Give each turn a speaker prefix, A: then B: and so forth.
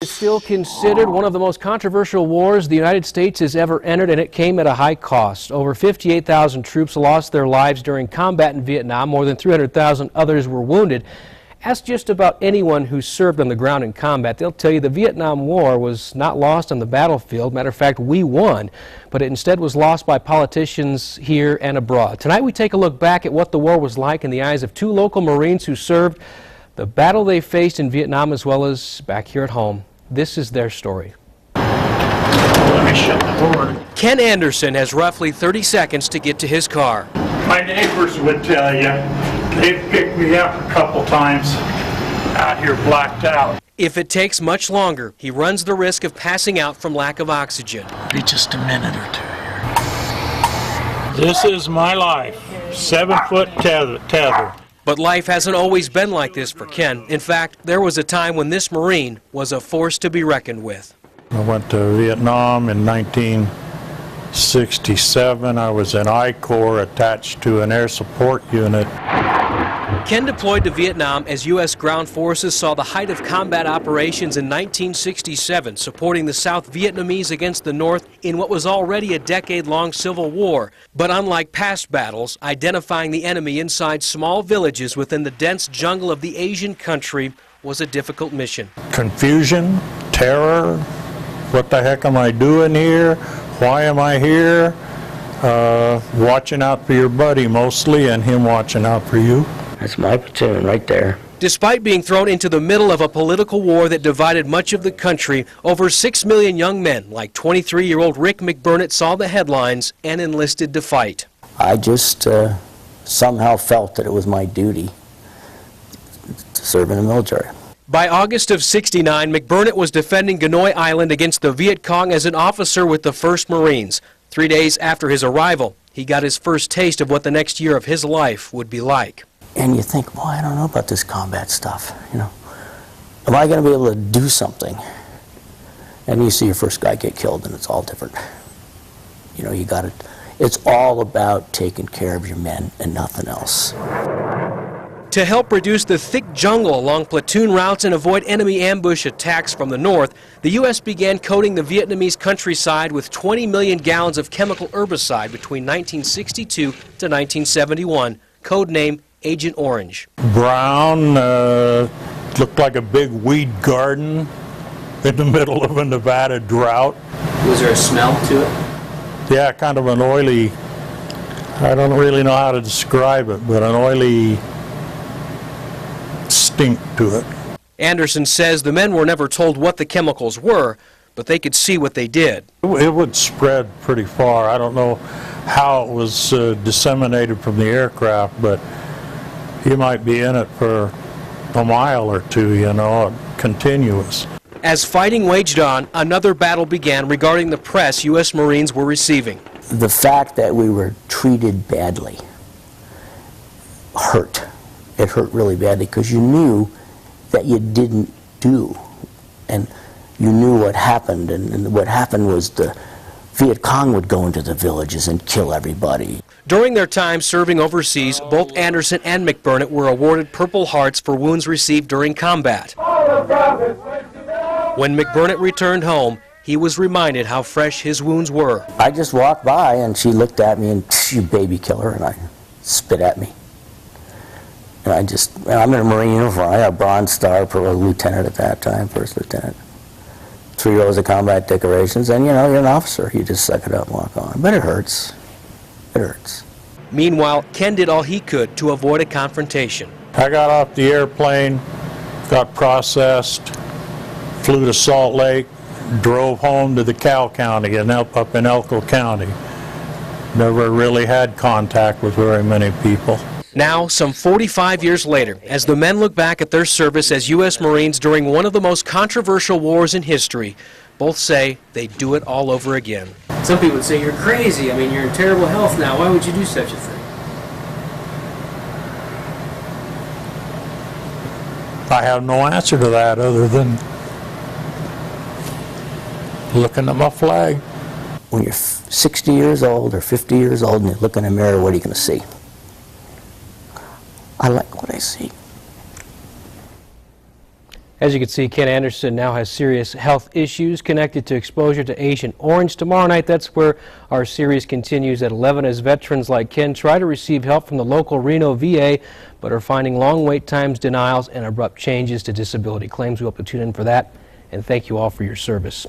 A: It's still considered one of the most controversial wars the United States has ever entered, and it came at a high cost. Over 58,000 troops lost their lives during combat in Vietnam. More than 300,000 others were wounded. Ask just about anyone who served on the ground in combat. They'll tell you the Vietnam War was not lost on the battlefield. Matter of fact, we won, but it instead was lost by politicians here and abroad. Tonight we take a look back at what the war was like in the eyes of two local Marines who served the battle they faced in Vietnam as well as back here at home. This is their story.
B: Let me shut the door.
A: Ken Anderson has roughly 30 seconds to get to his car.
B: My neighbors would tell you, they've picked me up a couple times out here blacked out.
A: If it takes much longer, he runs the risk of passing out from lack of oxygen.
B: Be just a minute or two here. This is my life, 7-foot tether.
A: But life hasn't always been like this for Ken. In fact, there was a time when this Marine was a force to be reckoned with.
C: I went to Vietnam in 1967. I was in I Corps attached to an air support unit.
A: Ken deployed to Vietnam as U.S. ground forces saw the height of combat operations in 1967, supporting the South Vietnamese against the North in what was already a decade-long civil war. But unlike past battles, identifying the enemy inside small villages within the dense jungle of the Asian country was a difficult mission.
C: Confusion, terror, what the heck am I doing here? Why am I here? Watching out for your buddy mostly, and him watching out for you.
D: That's my platoon right there.
A: Despite being thrown into the middle of a political war that divided much of the country, over 6 million young men like 23-year-old Rick McBurnett saw the headlines and enlisted to fight.
D: I just somehow felt that it was my duty to serve in the military.
A: By August of '69, McBurnett was defending Hanoi Island against the Viet Cong as an officer with the 1st Marines. 3 days after his arrival, he got his first taste of what the next year of his life would be like.
D: And you think, well, I don't know about this combat stuff, you know. Am I going to be able to do something? And you see your first guy get killed, and it's all different. You know, you got it. It's all about taking care of your men and nothing else.
A: To help reduce the thick jungle along platoon routes and avoid enemy ambush attacks from the north, the U.S. began coating the Vietnamese countryside with 20 million gallons of chemical herbicide between 1962 to 1971, codename Agent Orange.
C: Brown, looked like a big weed garden in the middle of a Nevada drought.
D: Was there a smell to it?
C: Yeah, kind of an oily, I don't really know how to describe it, but an oily stink to it.
A: Anderson says the men were never told what the chemicals were, but they could see what they did.
C: It would spread pretty far. I don't know how it was disseminated from the aircraft, but you might be in it for a mile or two, you know, continuous.
A: As fighting waged on, another battle began regarding the press U.S. Marines were receiving.
D: The fact that we were treated badly hurt. It hurt really badly because you knew that you didn't do, and you knew what happened, and what happened was the Viet Cong would go into the villages and kill everybody.
A: During their time serving overseas, both Anderson and McBurnett were awarded Purple Hearts for wounds received during combat. When McBurnett returned home, he was reminded how fresh his wounds were.
D: I just walked by and she looked at me and, "You baby killer," and I spit at me. And I'm in a Marine uniform. I got a Bronze Star for a lieutenant at that time, 1st lieutenant. 3 rows of combat decorations, and you know, you're an officer. You just suck it up and walk on. But it hurts. It hurts.
A: Meanwhile, Ken did all he could to avoid a confrontation.
C: I got off the airplane, got processed, flew to Salt Lake, drove home to the Cal County and up in Elko County. Never really had contact with very many people.
A: Now, some 45 years later, as the men look back at their service as U.S. Marines during one of the most controversial wars in history, both say they'd do it all over again.
E: Some people would say, "You're crazy. I mean, you're in terrible health now. Why would you do such a thing?"
C: I have no answer to that other than looking at my flag.
D: When you're 60 years old or 50 years old and you look in a mirror, what are you going to see? I like what I see.
A: As you can see, Ken Anderson now has serious health issues connected to exposure to Agent Orange. Tomorrow night, that's where our series continues at 11 as veterans like Ken try to receive help from the local Reno VA, but are finding long wait times, denials, and abrupt changes to disability claims. We hope to tune in for that, and thank you all for your service.